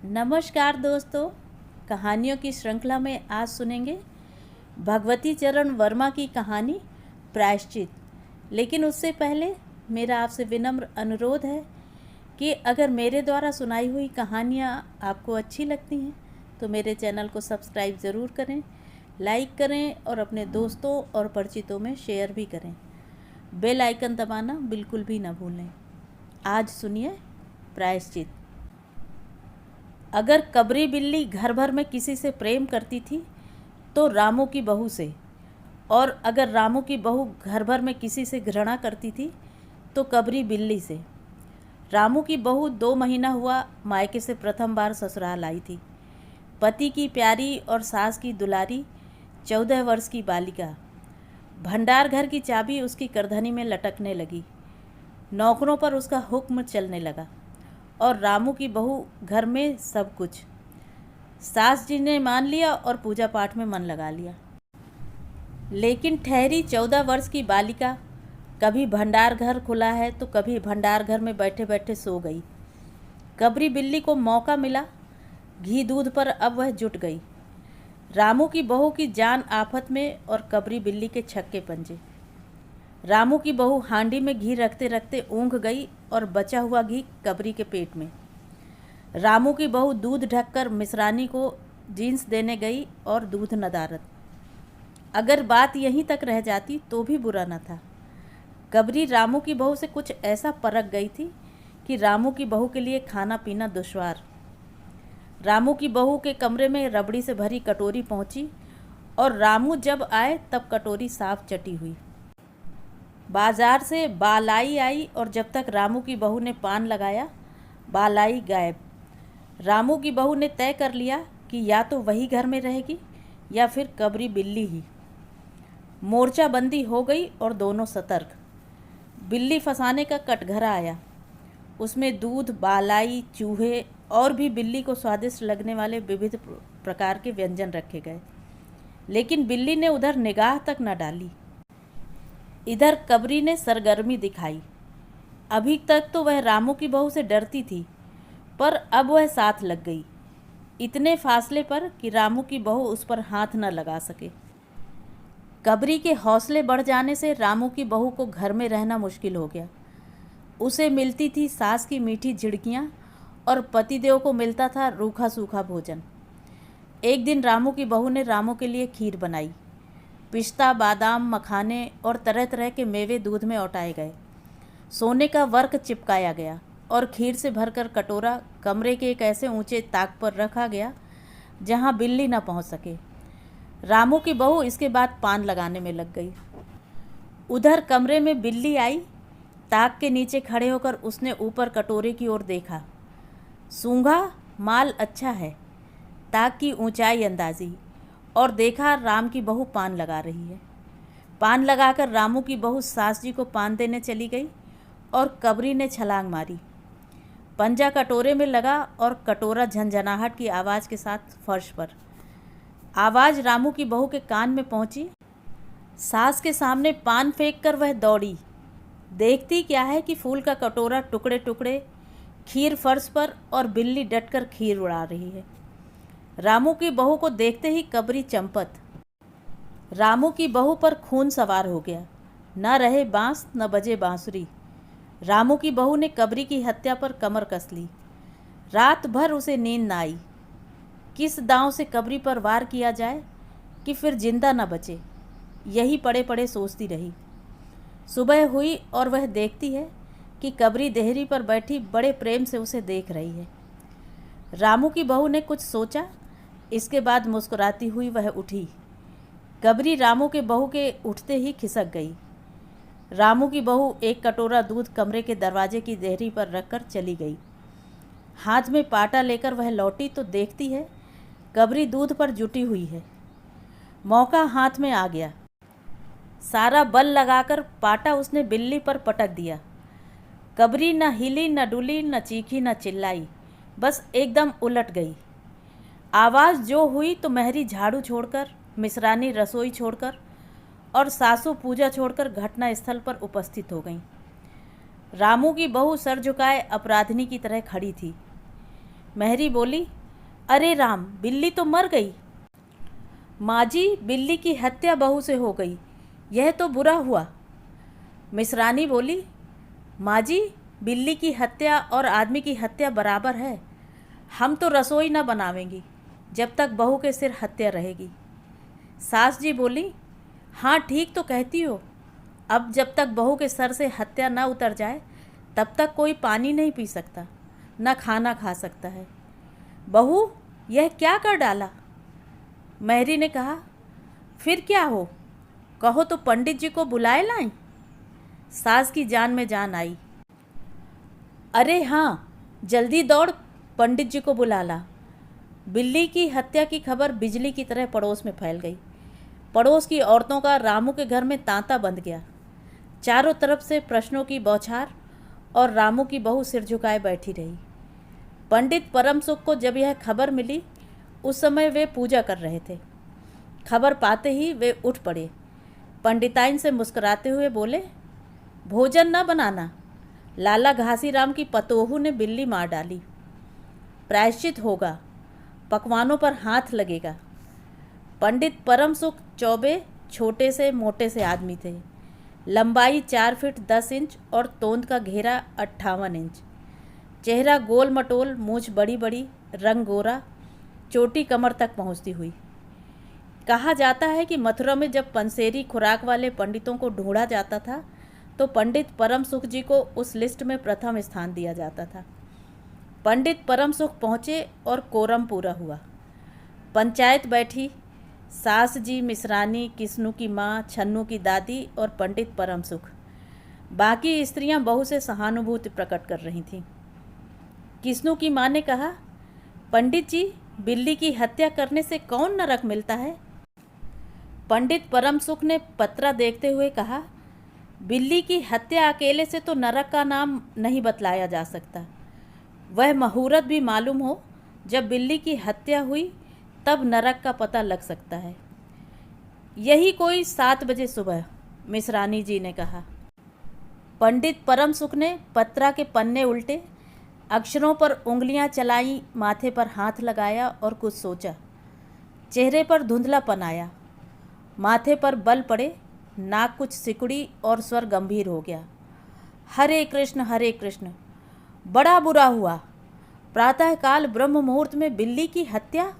नमस्कार दोस्तों, कहानियों की श्रृंखला में आज सुनेंगे भगवती चरण वर्मा की कहानी प्रायश्चित। लेकिन उससे पहले मेरा आपसे विनम्र अनुरोध है कि अगर मेरे द्वारा सुनाई हुई कहानियाँ आपको अच्छी लगती हैं तो मेरे चैनल को सब्सक्राइब ज़रूर करें, लाइक करें और अपने दोस्तों और परिचितों में शेयर भी करें। बेल आइकन दबाना बिल्कुल भी ना भूलें। आज सुनिए प्रायश्चित। अगर कबरी बिल्ली घर भर में किसी से प्रेम करती थी तो रामू की बहू से, और अगर रामू की बहू घर भर में किसी से घृणा करती थी तो कबरी बिल्ली से। रामू की बहू 2 महीना हुआ मायके से प्रथम बार ससुराल आई थी। पति की प्यारी और सास की दुलारी 14 वर्ष की बालिका। भंडार घर की चाबी उसकी करधनी में लटकने लगी। नौकरों पर उसका हुक्म चलने लगा और रामू की बहू घर में सब कुछ। सास जी ने मान लिया और पूजा पाठ में मन लगा लिया। लेकिन ठहरी 14 वर्ष की बालिका कभी भंडार घर खुला है तो कभी भंडार घर में बैठे बैठे सो गई। कबरी बिल्ली को मौका मिला, घी दूध पर अब वह जुट गई। रामू की बहू की जान आफत में और कबरी बिल्ली के छक्के पंजे। रामू की बहू हांडी में घी रखते रखते ऊँघ गई और बचा हुआ घी कबरी के पेट में। रामू की बहू दूध ढककर मिसरानी को जींस देने गई और दूध नदारत। अगर बात यहीं तक रह जाती तो भी बुरा न था। कबरी रामू की बहू से कुछ ऐसा परख गई थी कि रामू की बहू के लिए खाना पीना दुश्वार। रामू की बहू के कमरे में रबड़ी से भरी कटोरी पहुंची और रामू जब आए तब कटोरी साफ चटी हुई। बाजार से बालाई आई और जब तक रामू की बहू ने पान लगाया बालाई गायब। रामू की बहू ने तय कर लिया कि या तो वही घर में रहेगी या फिर कबरी बिल्ली ही। मोर्चाबंदी हो गई और दोनों सतर्क। बिल्ली फंसाने का कटघरा आया। उसमें दूध, बालाई, चूहे और भी बिल्ली को स्वादिष्ट लगने वाले विविध प्रकार के व्यंजन रखे गए। लेकिन बिल्ली ने उधर निगाह तक न डाली। इधर कबरी ने सरगर्मी दिखाई। अभी तक तो वह रामू की बहू से डरती थी, पर अब वह साथ लग गई, इतने फासले पर कि रामू की बहू उस पर हाथ न लगा सके। कबरी के हौसले बढ़ जाने से रामू की बहू को घर में रहना मुश्किल हो गया। उसे मिलती थी सास की मीठी झिड़कियाँ और पतिदेव को मिलता था रूखा सूखा भोजन। एक दिन रामू की बहू ने रामू के लिए खीर बनाई। पिस्ता, बादाम, मखाने और तरह तरह के मेवे दूध में औटाए गए। सोने का वर्क चिपकाया गया और खीर से भरकर कटोरा कमरे के एक ऐसे ऊंचे ताक पर रखा गया जहां बिल्ली न पहुंच सके। रामू की बहू इसके बाद पान लगाने में लग गई। उधर कमरे में बिल्ली आई। ताक के नीचे खड़े होकर उसने ऊपर कटोरे की ओर देखा। सूंघा, माल अच्छा है। ताक की ऊंचाई अंदाजी और देखा राम की बहू पान लगा रही है। पान लगाकर रामू की बहू सास जी को पान देने चली गई और कबरी ने छलांग मारी। पंजा कटोरे में लगा और कटोरा झंझनाहट की आवाज़ के साथ फर्श पर। आवाज़ रामू की बहू के कान में पहुंची। सास के सामने पान फेंक कर वह दौड़ी। देखती क्या है कि फूल का कटोरा टुकड़े टुकड़े, खीर फर्श पर और बिल्ली डटकर खीर उड़ा रही है। रामू की बहू को देखते ही कबरी चंपत। रामू की बहू पर खून सवार हो गया। न रहे बांस न बजे बांसुरी। रामू की बहू ने कबरी की हत्या पर कमर कस ली। रात भर उसे नींद न आई। किस दांव से कबरी पर वार किया जाए कि फिर जिंदा न बचे, यही पड़े पड़े सोचती रही। सुबह हुई और वह देखती है कि कबरी देहरी पर बैठी बड़े प्रेम से उसे देख रही है। रामू की बहू ने कुछ सोचा, इसके बाद मुस्कुराती हुई वह उठी। कबरी रामू के बहू के उठते ही खिसक गई। रामू की बहू एक कटोरा दूध कमरे के दरवाजे की देहरी पर रखकर चली गई। हाथ में पाटा लेकर वह लौटी तो देखती है कबरी दूध पर जुटी हुई है। मौका हाथ में आ गया। सारा बल लगाकर पाटा उसने बिल्ली पर पटक दिया। कबरी न हिली, न डुली, न चीखी, न चिल्लाई, बस एकदम उलट गई। आवाज़ जो हुई तो महरी झाड़ू छोड़कर, मिसरानी रसोई छोड़कर और सासू पूजा छोड़कर घटना स्थल पर उपस्थित हो गईं। रामू की बहू सर झुकाए अपराधिनी की तरह खड़ी थी। महरी बोली, अरे राम, बिल्ली तो मर गई। माँ जी, बिल्ली की हत्या बहू से हो गई, यह तो बुरा हुआ। मिसरानी बोली, माँ जी, बिल्ली की हत्या और आदमी की हत्या बराबर है। हम तो रसोई न बनावेंगी जब तक बहू के सिर हत्या रहेगी। सास जी बोली, हाँ ठीक तो कहती हो। अब जब तक बहू के सर से हत्या न उतर जाए तब तक कोई पानी नहीं पी सकता, न खाना खा सकता है। बहू, यह क्या कर डाला? महरी ने कहा, फिर क्या हो, कहो तो पंडित जी को बुलाए लाएं। सास की जान में जान आई। अरे हाँ, जल्दी दौड़, पंडित जी को बुला ला। बिल्ली की हत्या की खबर बिजली की तरह पड़ोस में फैल गई। पड़ोस की औरतों का रामू के घर में तांता बंध गया। चारों तरफ से प्रश्नों की बौछार और रामू की बहू सिर झुकाए बैठी रही। पंडित परम सुख को जब यह खबर मिली, उस समय वे पूजा कर रहे थे। खबर पाते ही वे उठ पड़े। पंडिताइन से मुस्कुराते हुए बोले, भोजन न बनाना, लाला घासीराम की पतोहू ने बिल्ली मार डाली। प्रायश्चित होगा, पकवानों पर हाथ लगेगा। पंडित परम सुख चौबे छोटे से मोटे से आदमी थे। लंबाई 4 फीट 10 इंच और तोंद का घेरा 58 इंच। चेहरा गोल मटोल, मूछ बड़ी बड़ी, रंग गोरा, चोटी कमर तक पहुंचती हुई। कहा जाता है कि मथुरा में जब पंसेरी खुराक वाले पंडितों को ढूंढा जाता था तो पंडित परम सुख जी को उस लिस्ट में प्रथम स्थान दिया जाता था। पंडित परम सुख पहुँचे और कोरम पूरा हुआ। पंचायत बैठी। सास जी, मिसरानी, किस्नू की माँ, छन्नू की दादी और पंडित परम सुख। बाकी स्त्रियां बहू से सहानुभूति प्रकट कर रही थीं। किस्नू की माँ ने कहा, पंडित जी, बिल्ली की हत्या करने से कौन नरक मिलता है? पंडित परम सुख ने पत्रा देखते हुए कहा, बिल्ली की हत्या अकेले से तो नरक का नाम नहीं बतलाया जा सकता। वह मुहूर्त भी मालूम हो जब बिल्ली की हत्या हुई, तब नरक का पता लग सकता है। यही कोई 7 बजे सुबह, मिसरानी जी ने कहा। पंडित परम सुख ने पत्रा के पन्ने उल्टे, अक्षरों पर उंगलियां चलाई, माथे पर हाथ लगाया और कुछ सोचा। चेहरे पर धुंधलापन आया, माथे पर बल पड़े, नाक कुछ सिकुड़ी और स्वर गंभीर हो गया। हरे कृष्ण, हरे कृष्ण। बड़ा बुरा हुआ। प्रातःकाल ब्रह्म मुहूर्त में बिल्ली की हत्या,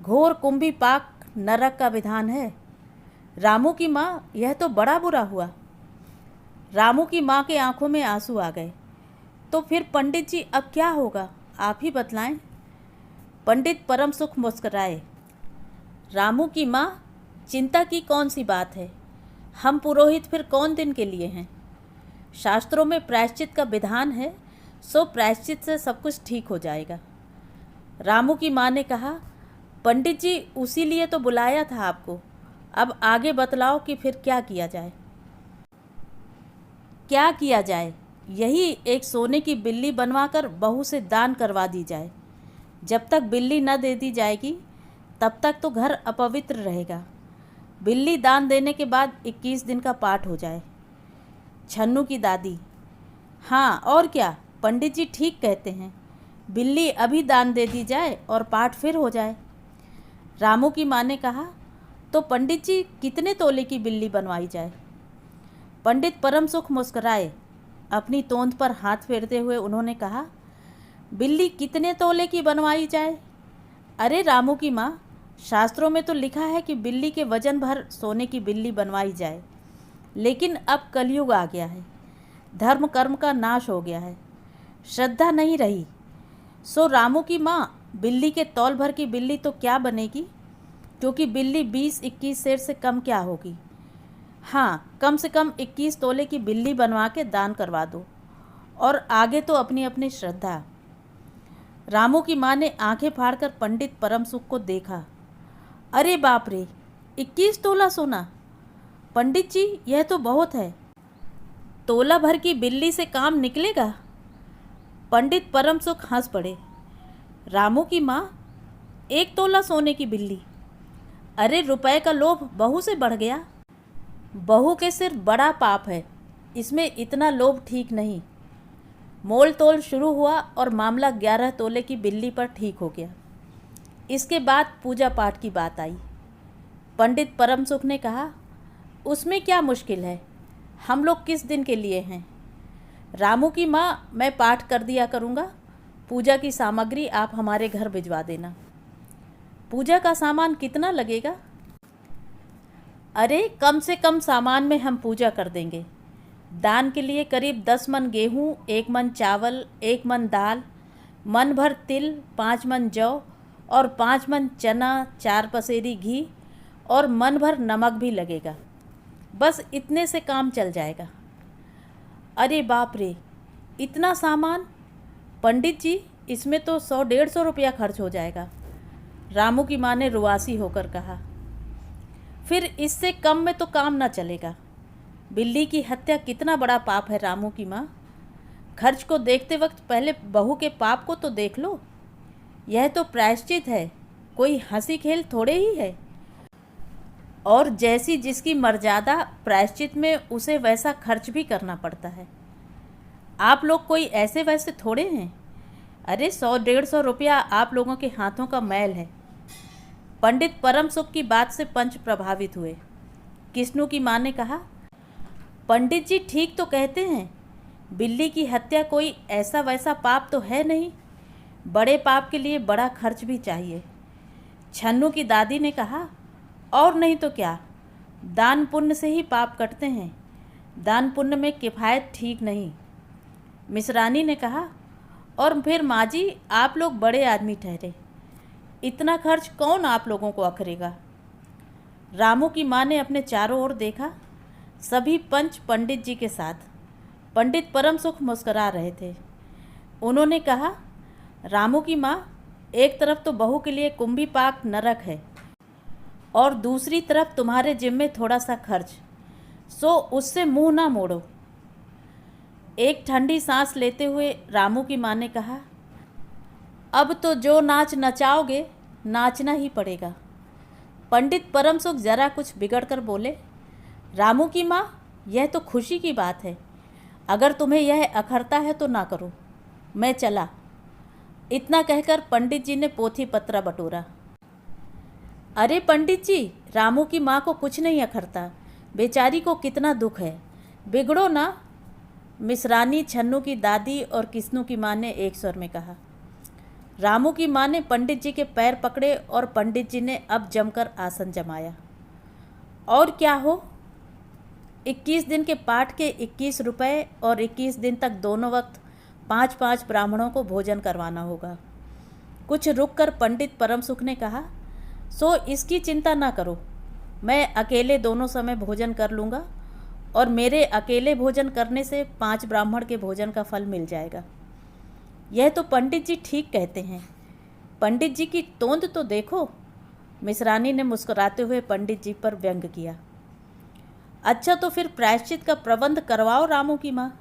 घोर कुंभी पाक नरक का विधान है। रामू की माँ, यह तो बड़ा बुरा हुआ। रामू की माँ के आंखों में आंसू आ गए। तो फिर पंडित जी, अब क्या होगा, आप ही बतलाएं। पंडित परम सुख मुस्कराए। रामू की माँ, चिंता की कौन सी बात है, हम पुरोहित फिर कौन दिन के लिए हैं। शास्त्रों में प्रायश्चित का विधान है, सो प्रायश्चित से सब कुछ ठीक हो जाएगा। रामू की माँ ने कहा, पंडित जी, उसी लिए तो बुलाया था आपको। अब आगे बतलाओ कि फिर क्या किया जाए। क्या किया जाए? यही एक सोने की बिल्ली बनवाकर बहू से दान करवा दी जाए। जब तक बिल्ली न दे दी जाएगी तब तक तो घर अपवित्र रहेगा। बिल्ली दान देने के बाद 21 दिन का पाठ हो जाए। छन्नू की दादी, हाँ और क्या, पंडित जी ठीक कहते हैं, बिल्ली अभी दान दे दी जाए और पाठ फिर हो जाए। रामू की माँ ने कहा, तो पंडित जी, कितने तोले की बिल्ली बनवाई जाए? पंडित परम सुख मुस्कुराए। अपनी तोंद पर हाथ फेरते हुए उन्होंने कहा, बिल्ली कितने तोले की बनवाई जाए? अरे रामू की माँ, शास्त्रों में तो लिखा है कि बिल्ली के वजन भर सोने की बिल्ली बनवाई जाए, लेकिन अब कलयुग आ गया है, धर्म कर्म का नाश हो गया है, श्रद्धा नहीं रही। सो रामू की माँ, बिल्ली के तौल भर की बिल्ली तो क्या बनेगी, क्योंकि बिल्ली 20-21 सेर से कम क्या होगी। हाँ, कम से कम 21 तोले की बिल्ली बनवा के दान करवा दो, और आगे तो अपनी अपनी श्रद्धा। रामू की माँ ने आंखें फाड़कर पंडित परम सुख को देखा। अरे बाप रे, 21 तोला सोना! पंडित जी, यह तो बहुत है। तोला भर की बिल्ली से काम निकलेगा? पंडित परम सुख हंस पड़े। रामू की माँ, 1 तोला सोने की बिल्ली? अरे रुपए का लोभ बहू से बढ़ गया। बहू के सिर बड़ा पाप है, इसमें इतना लोभ ठीक नहीं। मोल तोल शुरू हुआ और मामला 11 तोले की बिल्ली पर ठीक हो गया। इसके बाद पूजा पाठ की बात आई। पंडित परम सुख ने कहा, उसमें क्या मुश्किल है, हम लोग किस दिन के लिए हैं। रामू की माँ, मैं पाठ कर दिया करूँगा, पूजा की सामग्री आप हमारे घर भिजवा देना। पूजा का सामान कितना लगेगा? अरे कम से कम सामान में हम पूजा कर देंगे। दान के लिए करीब 10 मन गेहूँ, 1 मन चावल, 1 मन दाल, मन भर तिल, 5 मन जौ और 5 मन चना, 4 पसेरी घी और मन भर नमक भी लगेगा। बस इतने से काम चल जाएगा। अरे बाप रे, इतना सामान! पंडित जी, इसमें तो 100-150 रुपया खर्च हो जाएगा। रामू की माँ ने रुआसी होकर कहा। फिर इससे कम में तो काम ना चलेगा। बिल्ली की हत्या कितना बड़ा पाप है रामू की माँ। खर्च को देखते वक्त पहले बहू के पाप को तो देख लो। यह तो प्रायश्चित है, कोई हंसी खेल थोड़े ही है। और जैसी जिसकी मर्यादा, प्रायश्चित में उसे वैसा खर्च भी करना पड़ता है। आप लोग कोई ऐसे वैसे थोड़े हैं। अरे 100-150 रुपया आप लोगों के हाथों का मैल है। पंडित परम सुख की बात से पंच प्रभावित हुए। किस्नू की माँ ने कहा, पंडित जी ठीक तो कहते हैं, बिल्ली की हत्या कोई ऐसा वैसा पाप तो है नहीं। बड़े पाप के लिए बड़ा खर्च भी चाहिए। छन्नू की दादी ने कहा, और नहीं तो क्या, दान पुण्य से ही पाप कटते हैं, दान पुण्य में किफ़ायत ठीक नहीं। मिसरानी ने कहा, और फिर माँ जी, आप लोग बड़े आदमी ठहरे, इतना खर्च कौन आप लोगों को अखरेगा। रामू की माँ ने अपने चारों ओर देखा। सभी पंच पंडित जी के साथ। पंडित परम सुख मुस्करा रहे थे। उन्होंने कहा, रामू की माँ, एक तरफ तो बहू के लिए कुंभी पाक नरक है और दूसरी तरफ तुम्हारे जिम्मे थोड़ा सा खर्च, सो उससे मुंह ना मोड़ो। एक ठंडी सांस लेते हुए रामू की माँ ने कहा, अब तो जो नाच नचाओगे नाचना ही पड़ेगा। पंडित परम सुख जरा कुछ बिगड़ कर बोले, रामू की माँ, यह तो खुशी की बात है, अगर तुम्हें यह अखरता है तो ना करो, मैं चला। इतना कहकर पंडित जी ने पोथी पत्रा बटोरा। अरे पंडित जी, रामू की माँ को कुछ नहीं अखरता, बेचारी को कितना दुख है, बिगड़ो ना। मिसरानी, छन्नू की दादी और किस्नू की माँ ने एक स्वर में कहा। रामू की माँ ने पंडित जी के पैर पकड़े और पंडित जी ने अब जमकर आसन जमाया। और क्या हो, 21 दिन के पाठ के 21 रुपये और 21 दिन तक दोनों वक्त 5-5 ब्राह्मणों को भोजन करवाना होगा। कुछ रुककर पंडित परम सुख ने कहा, सो इसकी चिंता ना करो, मैं अकेले दोनों समय भोजन कर लूँगा और मेरे अकेले भोजन करने से 5 ब्राह्मण के भोजन का फल मिल जाएगा। यह तो पंडित जी ठीक कहते हैं। पंडित जी की तोंद तो देखो। मिसरानी ने मुस्कुराते हुए पंडित जी पर व्यंग किया। अच्छा तो फिर प्रायश्चित का प्रबंध करवाओ रामू की माँ।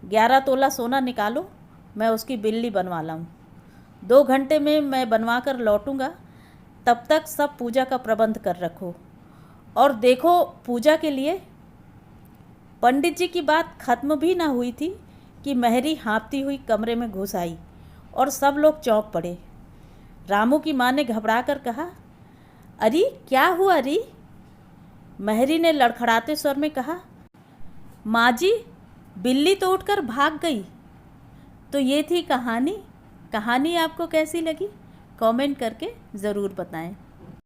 11 तोला सोना निकालो, मैं उसकी बिल्ली बनवा लाऊं। 2 घंटे में मैं बनवा कर लौटूंगा, तब तक सब पूजा का प्रबंध कर रखो। और देखो, पूजा के लिए। पंडित जी की बात खत्म भी ना हुई थी कि महरी हाँफती हुई कमरे में घुस आई और सब लोग चौंक पड़े। रामू की माँ ने घबरा कर कहा, अरे क्या हुआ अरे? महरी ने लड़खड़ाते स्वर में कहा, माँ जी, बिल्ली तो उठकर भाग गई। तो ये थी कहानी। कहानी आपको कैसी लगी? कमेंट करके ज़रूर बताएं।